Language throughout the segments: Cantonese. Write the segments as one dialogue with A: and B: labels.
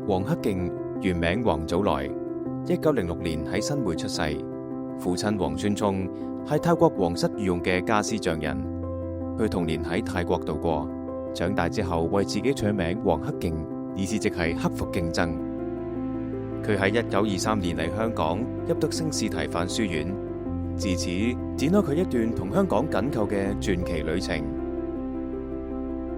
A: 黃克競原名黃祖來，1906年喺新會出世。父親黃孫聰係泰國皇室御用嘅家私匠人。佢童年喺泰國度過，長大之後為自己取名黃克競，意思即係克服競爭。佢喺1923年嚟香港入讀聖士提反書院，自此展開佢一段同香港緊扣嘅傳奇旅程。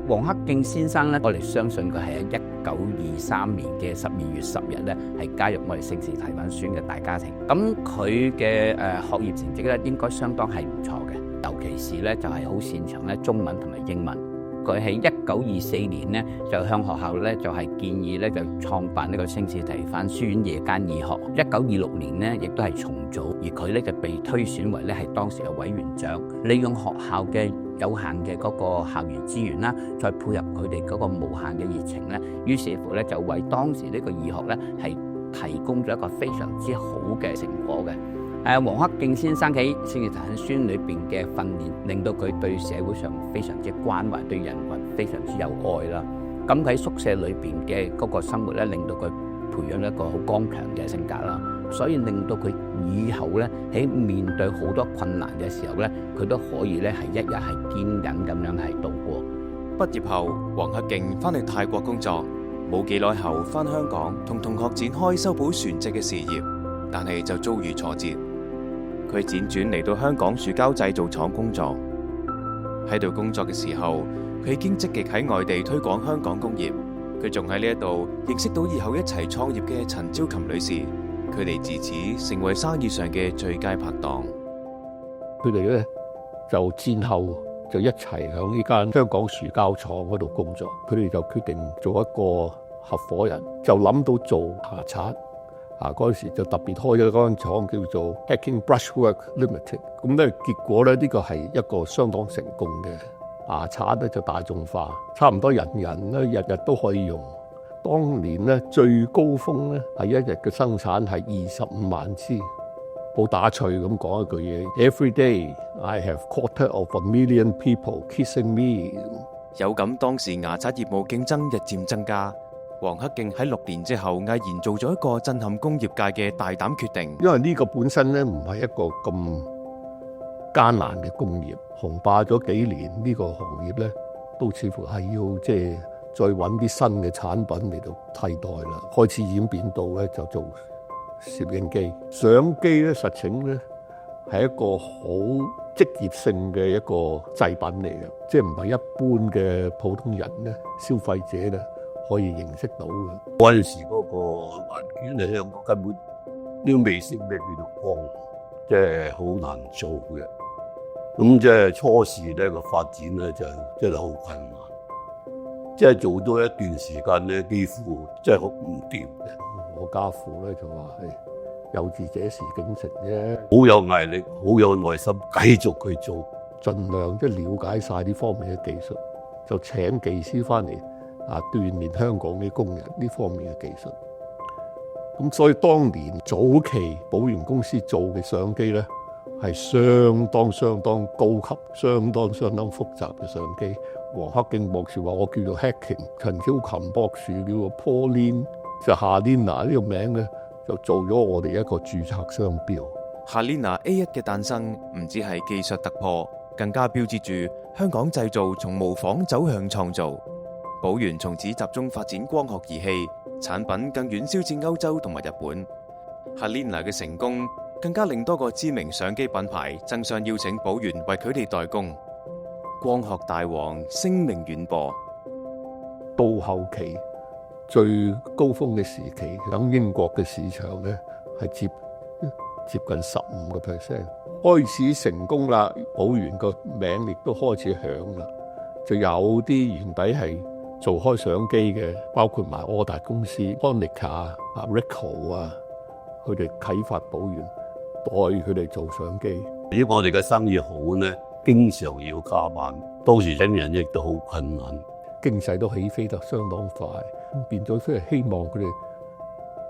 B: 黃克競先生咧，我哋相信佢係喺1923年嘅12月10日咧，係加入我哋聖士提反書院嘅大家庭。咁佢嘅學業成績咧，應該相當係唔錯嘅，尤其是咧就係好擅長咧中文同埋英文。佢喺1924年咧就向學校咧就係建議咧就創辦呢個聖士提反書院夜間義學。1926年咧亦都係重組，而佢咧就被推選為咧係當時嘅委員長，利用學校嘅有限嘅嗰個校園資源啦，再配合佢哋嗰個無限嘅熱情咧，於是乎咧就為當時呢個義學咧係提供咗一個非常之好嘅成果嘅。黃克競先生喺聖士提反書院裏邊嘅訓練，令到佢對社會上非常之關懷，對人群非常之有愛啦。咁喺宿舍裏邊嘅嗰個生活咧，令到佢培養一個好剛強嘅性格啦。所以令到佢以後咧喺面對好多困難嘅時候咧，佢都可以咧係一日係堅忍咁樣係度過。
A: 畢業後，黃克競翻去泰國工作，冇幾耐後翻香港同同學展開修補船隻嘅事業，但係就遭遇挫折。佢輾轉嚟到香港樹膠製造廠工作，喺度工作嘅時候，佢已經積極喺外地推廣香港工業。佢仲喺呢一度認識到以後一齊創業嘅陳朝琴女士，佢哋自此成為生意上嘅最佳拍檔。
C: 佢哋咧就戰後就一齊喺呢間香港樹膠廠嗰度工作，佢哋就決定做一個合夥人，就諗到做牙刷。嗰陣時就特別開咗嗰間廠叫做 Hacking Brushwork Limited。咁咧結果咧呢個係一個相當成功嘅牙刷咧，就大眾化，差唔多人人咧日日都可以用。當年咧最高峰咧係一日嘅生產係25萬支。好打趣咁講一句嘢 ：Every day I have quarter of a million people kissing me。
A: 有感當時牙刷業務競爭日漸增加。黃克競喺6年之後毅然做咗一個震撼工業界嘅大膽決定，
C: 因為呢個本身咧唔係一個咁艱難嘅工業，雄霸咗幾年呢個行業咧，都似乎係要再揾啲新嘅產品嚟到替代啦。開始演變到咧就做攝影機、相機咧，實情咧係一個好職業性嘅一個製品嚟嘅，即係唔係一般嘅普通人咧、消費者咧可以認識到嘅。
D: 嗰陣時嗰個環境喺香港根本都未識咩叫做光，即係好難做嘅。咁即係初時咧個發展咧就真係好困難，即係做咗一段時間咧，幾乎真係好唔掂嘅。
C: 我家父咧就話係有志者事竟成啫，
D: 好有毅力，好有耐心，繼續去做，
C: 盡量即係了解晒呢方面嘅技術，就請技師翻嚟鍛鍊香港啲工人呢方面嘅技術。咁所以當年早期寶源公司做嘅相機咧，係相當高級、相當複雜嘅相機。黃克競博士話我叫做 Hacking， 陳超琴博士叫做 Pauline， 就 Halina 呢個名咧就做咗我哋一個註冊商標。
A: Halina A1 嘅誕生唔止係技術突破，更加標誌住香港製造從模仿走向創造。寶源從此集中發展光學儀器產品，更遠銷至歐洲同埋日本。Halina 嘅成功更加令多個知名相機品牌爭相邀請寶源為佢哋代工。光學大王聲名遠播。
C: 到後期最高峰嘅時期，等英國嘅市場咧係接近15%，開始成功啦。寶源個名亦都開始響啦，就有啲原底係做開相機嘅，包括埋柯達公司、Konica、Ricoh 佢哋啟發寶源，代佢哋做相機。
D: 如果我哋嘅生意好咧，經常要加班，當時請人亦都好困難，
C: 經濟都起飛得相當快，變咗即係希望佢哋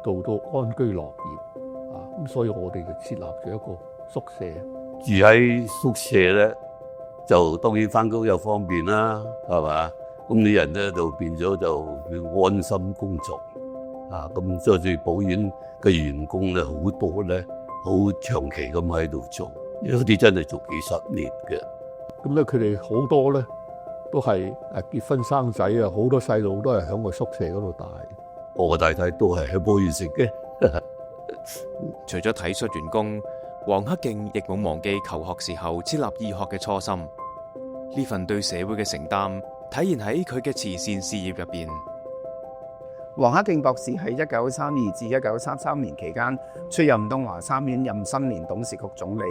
C: 做到安居樂業咁，所以我哋就設立咗一個宿舍。
D: 住喺宿舍咧，就當然翻工又方便啦，係嘛？咁啲人咧就變咗就安心工作。咁所以保險嘅員工咧好多咧，好長期咁喺度做，有啲真係做幾十年嘅。
C: 咁咧佢哋好多咧都係結婚生仔啊，好多細路都係喺個宿舍嗰度大。
D: 我個太太都係喺保險食嘅。
A: 除咗體恤員工，黃克競亦冇忘記求學時候設立義學嘅初心。呢份對社會嘅承擔體現喺佢嘅慈善事業入邊。
E: 黃克競博士喺1932至1933年期間出任東華三院任新年董事局總理。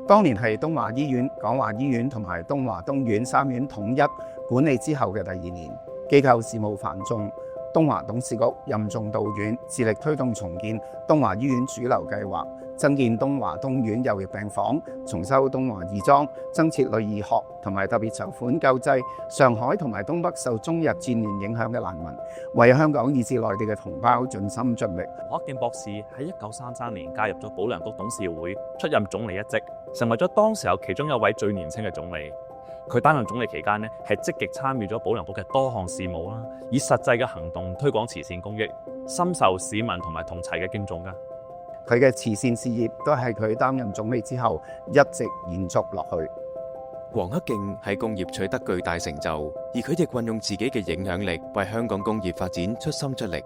E: 當年係東華醫院、廣華醫院同埋東華東院三院統一管理之後嘅第2年，機構事務繁重。東華董事局任重道遠，致力推動重建東華醫院主流計劃，增建東華東院右翼病房，重修東華義莊，增設女兒學，同埋特別籌款救濟上海同埋東北受中日戰亂影響嘅難民，為香港以至內地嘅同胞盡心盡力。
F: 黃克競博士喺1933年加入咗保良局董事會，出任總理一職，成為咗當時候其中一位最年輕嘅總理。佢擔任總理期間呢，係積極參與咗保良局嘅多項事務啦，以實際嘅行動推廣慈善公益，深受市民同埋同齊嘅敬重㗎。
E: 佢嘅慈善事業都係佢擔任總理之後一直延續落去。
A: 黃克競喺工業取得巨大成就，而佢亦運用自己嘅影響力為香港工業發展出心出力。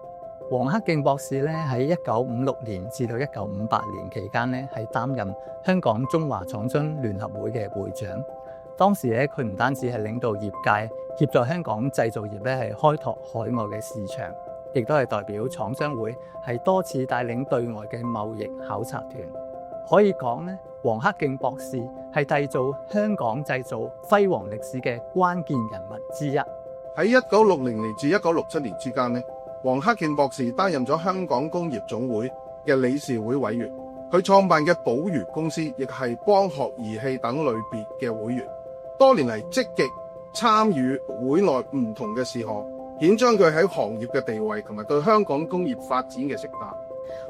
G: 黃克競博士咧喺1956年至到1958年期間咧係擔任香港中華廠商聯合會嘅會長。當時咧，佢唔單止係領導業界，協助香港製造業咧係開拓海外嘅市場，亦都係代表廠商會係多次帶領對外嘅貿易考察團。可以講咧，黃克競博士係締造香港製造輝煌歷史嘅關鍵人物之一。
H: 喺1960年至1967年之間咧，黃克競博士擔任咗香港工業總會嘅理事會委員。佢創辦嘅寶如公司亦係光學儀器等類別嘅會員。多年嚟積極參與會內唔同嘅事項，顯彰佢喺行業嘅地位同埋對香港工業發展嘅識達。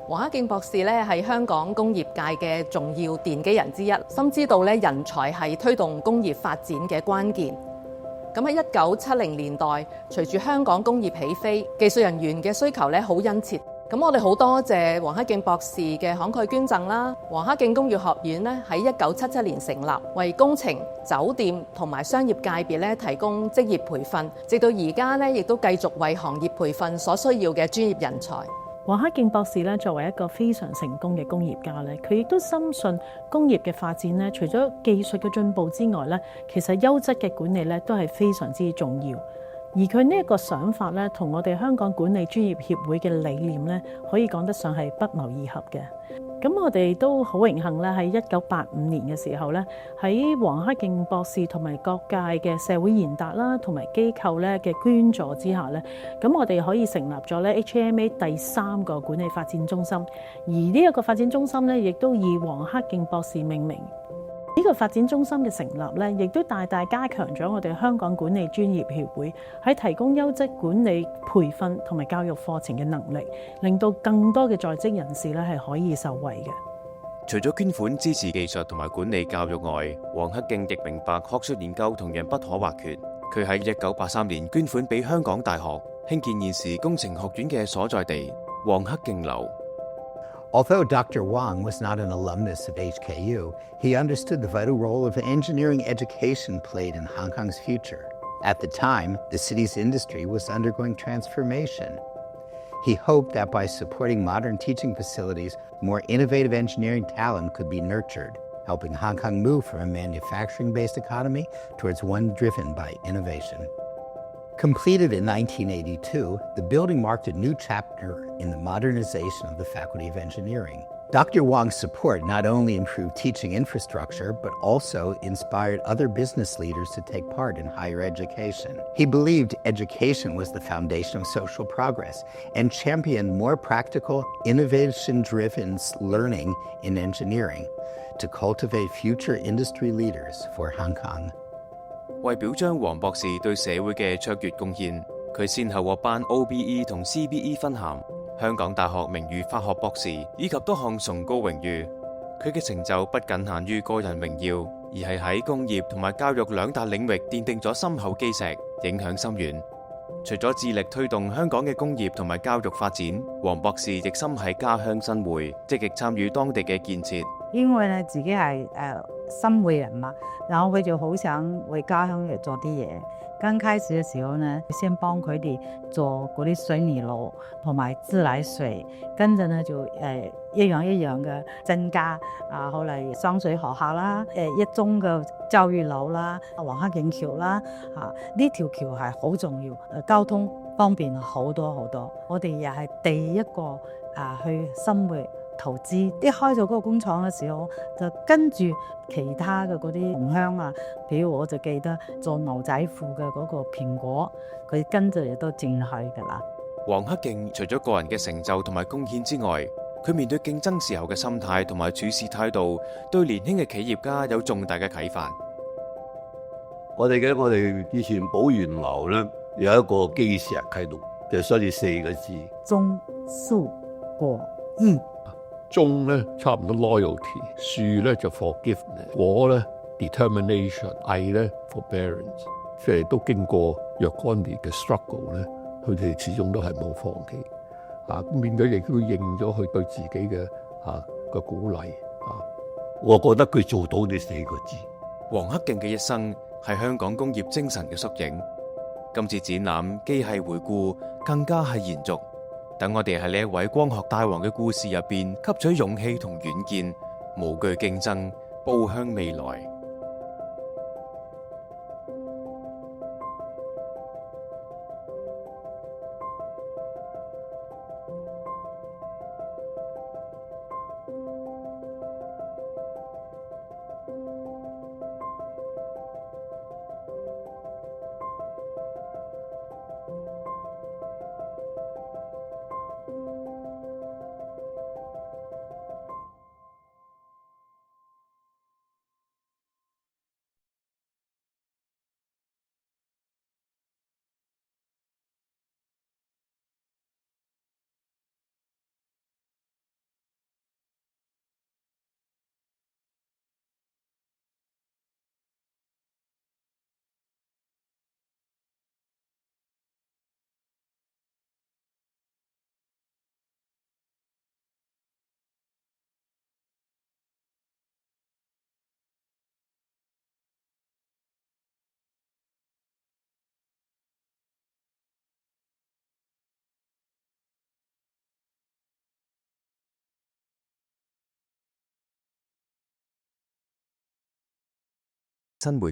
I: 黃克競博士咧係香港工業界嘅重要奠基人之一，深知道咧人才係推動工業發展嘅關鍵。咁喺1970年代，隨住香港工業起飛，技術人員嘅需求咧好殷切。咁我哋好多謝黃克競博士嘅慷慨捐贈啦。黃克競工業學院咧喺1977年成立，為工程、酒店同埋商業界別咧提供職業培訓，直到而家咧亦都繼續為行業培訓所需要嘅專業人才。
J: 黃克競博士咧作為一個非常成功嘅工業家咧，佢亦都深信工業嘅發展咧，除咗技術嘅進步之外咧，其實優質嘅管理咧都係非常之重要。而佢呢一個想法咧，同我哋香港管理專業協會嘅理念咧，可以講得上係不謀而合嘅。咁我哋都好榮幸咧，喺1985年嘅時候咧，喺黃克競博士同埋各界嘅社會賢達啦，同埋機構咧嘅捐助之下咧，咁我哋可以成立咗咧 HMA 第3個管理發展中心，而呢一個發展中心咧，亦都以黃克競博士命名。呢個發展中心嘅成立咧，亦都大大加強咗我哋香港管理專業協會喺提供優質管理培訓同埋教育課程嘅能力，令到更多嘅在職人士咧係可以受惠嘅。
A: 除咗捐款支持技術同埋管理教育外，黃克競亦明白學術研究同樣不可或缺。佢喺1983年捐款俾香港大學興建現時工程學院嘅所在地黃克競樓。
K: Although Dr. Wang was not an alumnus of HKU, he understood the vital role of engineering education played in Hong Kong's future. At the time, the city's industry was undergoing transformation. He hoped that by supporting modern teaching facilities, more innovative engineering talent could be nurtured, helping Hong Kong move from a manufacturing-based economy towards one driven by innovation. Completed in 1982, the building marked a new chapter in the modernization of the Faculty of Engineering. Dr. Wang's support not only improved teaching infrastructure, but also inspired other business leaders to take part in higher education. He believed education was the foundation of social progress and championed more practical, innovation-driven learning in engineering to cultivate future industry leaders for Hong Kong.
A: 為表彰黃博士對社會嘅卓越貢獻，佢先後獲頒 OBE 同 CBE 勳銜、香港大學名譽法學博士以及多項崇高榮譽。佢嘅成就不僅限於個人榮耀，而係喺工業同埋教育兩大領域奠定咗深厚基石，影響深遠。除咗致力推動香港嘅工業同埋教育發展，黃博士亦心繫家鄉新會，積極參與當地嘅建設。
L: 因為呢自己係新會人嘛，然後佢就好想為家鄉嚟做啲嘢。剛開始嘅時候呢，先幫佢哋做嗰啲水泥爐同埋自來水，跟住呢就一樣一樣嘅增加後嚟雙水學校啦，一中嘅教育樓啦，黃克競橋啦，呢條橋係好重要，交通方便好多好多。我哋又係第一個去新會投資，一開咗嗰個工廠嘅時候，就跟住其他嘅嗰啲同鄉啊，譬如我就記得做牛仔褲嘅嗰個蘋果，佢跟住亦都進去㗎啦。
A: 黃克競除咗個人嘅成就同埋貢獻之外，佢面對競爭時候嘅心態同埋處事態度，對年輕嘅企業家有重大嘅啟發。
D: 我哋以前寶源樓咧有一個基石喺度，就所以4個字：
L: 忠恕果義。
C: 忠咧差唔多 loyalty， 恕咧就 forgiveness， 果咧 determination， 毅咧 forbearance， 即係都經過若干年嘅 struggle 咧，佢哋始終都係冇放棄。面對亦都認咗佢對自己嘅鼓勵。
D: 我覺得佢做到呢4個字。
A: 黃克競嘅一生係香港工業精神嘅縮影。今次展覽既係回顧，更加係延續。等我哋喺呢一位光學大王嘅故事入邊，吸取勇氣同遠見，無懼競爭，步向未來。新會